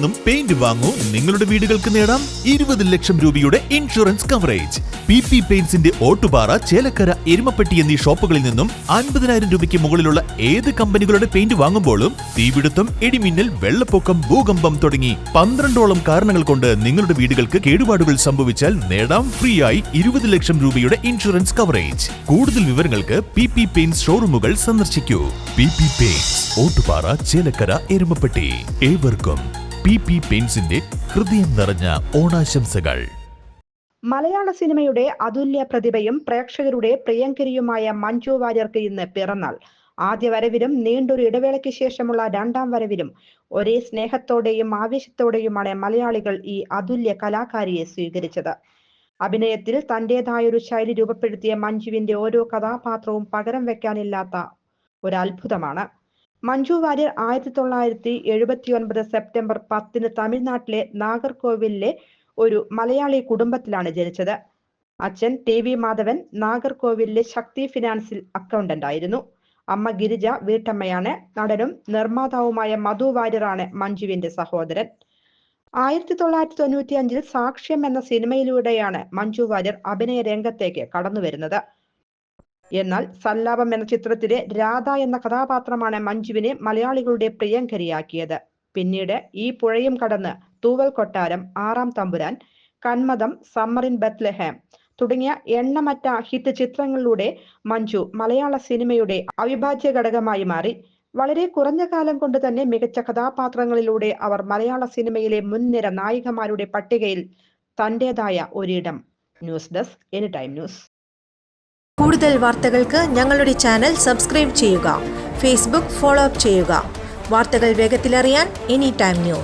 നിന്നും പെയിന്റ് വാങ്ങൂ, നിങ്ങളുടെ വീടുകൾക്ക് നേടാം 20 ലക്ഷം രൂപയുടെ ഇൻഷുറൻസ് കവറേജ്. PP പെയിന്റ്സിന്റെ ഓട്ടുപാറ, ചേലക്കര, എരുമപ്പെട്ടി എന്നീ ഷോപ്പുകളിൽ നിന്നും 50,000 രൂപയ്ക്ക് മുകളിലുള്ള ഏത് കമ്പനികളുടെ പെയിന്റ് വാങ്ങുമ്പോഴും തീപിടുത്തം, ഇടിമിന്നൽ, വെള്ളപ്പൊക്കം, ഭൂകമ്പം തുടങ്ങി 12ഓളം കാരണങ്ങൾ കൊണ്ട് നിങ്ങളുടെ വീടുകൾക്ക് കേടുപാടുകൾ സംഭവിച്ചാൽ നേടാം ഫ്രീ ആയി 20 ലക്ഷം രൂപയുടെ ഇൻഷുറൻസ് കവറേജ്. കൂടുതൽ വിവരങ്ങൾക്ക് PP പെയിന്റ്സ് ഷോറൂമുകൾ സന്ദർശിക്കൂ. PP paints, Ottupara, Chelakkara, Erumapetty. ഏവർക്കും PP പെയിന്റ്സിന്റെ ഹൃദയം നിറഞ്ഞ ഓണാശംസകൾ. മലയാള സിനിമയുടെ അതുല്യ പ്രതിഭയും പ്രേക്ഷകരുടെ പ്രിയങ്കരിയുമായ മഞ്ജു വാര്യർക്ക് ഇന്ന് പിറന്നാൾ. ആദ്യ വരവിലും നീണ്ടൊരു ഇടവേളയ്ക്ക് ശേഷമുള്ള രണ്ടാം വരവിലും ഒരേ സ്നേഹത്തോടെയും ആവേശത്തോടെയുമാണ് മലയാളികൾ ഈ അതുല്യ കലാകാരിയെ സ്വീകരിച്ചത്. അഭിനയത്തിൽ തന്റേതായൊരു ശൈലി രൂപപ്പെടുത്തിയ മഞ്ജുവിന്റെ ഓരോ കഥാപാത്രവും പകരം വെക്കാനില്ലാത്ത ഒരു അത്ഭുതമാണ്. മഞ്ജു വാര്യർ 1979 സെപ്റ്റംബർ 10 തമിഴ്നാട്ടിലെ നാഗർകോവിലിലെ ഒരു മലയാളി കുടുംബത്തിലാണ് ജനിച്ചത്. അച്ഛൻ TV മാധവൻ നാഗർകോവിലിലെ ശക്തി ഫിനാൻസിൽ അക്കൗണ്ടന്റ് ആയിരുന്നു. അമ്മ ഗിരിജ വീട്ടമ്മയാണ്. നടനും നിർമ്മാതാവുമായ മധു വാര്യറാണ് മഞ്ജുവിന്റെ സഹോദരൻ. 1995 സാക്ഷ്യം എന്ന സിനിമയിലൂടെയാണ് മഞ്ജു വാര്യർ അഭിനയ രംഗത്തേക്ക് കടന്നുവരുന്നത്. എന്നാൽ സല്ലാപം എന്ന ചിത്രത്തിലെ രാധ എന്ന കഥാപാത്രമാണ് മഞ്ജുവിനെ മലയാളികളുടെ പ്രിയങ്കരിയാക്കിയത്. പിന്നീട് ഈ പുഴയും കടന്ന്, തൂവൽ കൊട്ടാരം, ആറാം തമ്പുരാൻ, കന്മദം, സമ്മർ ഇൻ ബത്ലഹേം തുടങ്ങിയ എണ്ണമറ്റ ഹിറ്റ് ചിത്രങ്ങളിലൂടെ മഞ്ജു മലയാള സിനിമയുടെ അവിഭാജ്യ ഘടകമായി മാറി. വളരെ കുറഞ്ഞ കാലം കൊണ്ട് തന്നെ മികച്ച കഥാപാത്രങ്ങളിലൂടെ അവർ മലയാള സിനിമയിലെ മുൻനിര നായികമാരുടെ പട്ടികയിൽ തന്റേതായ ഒരിടം. News desk, any time news. കൂടുതൽ വാർത്തകൾക്ക് ഞങ്ങളുടെ ചാനൽ സബ്സ്ക്രൈബ് ചെയ്യുക. ഫേസ്ബുക്ക് ഫോളോ അപ്പ് ചെയ്യുക. വാർത്തകൾ വേഗത്തിലറിയാൻ എനി ടൈം ന്യൂസ്.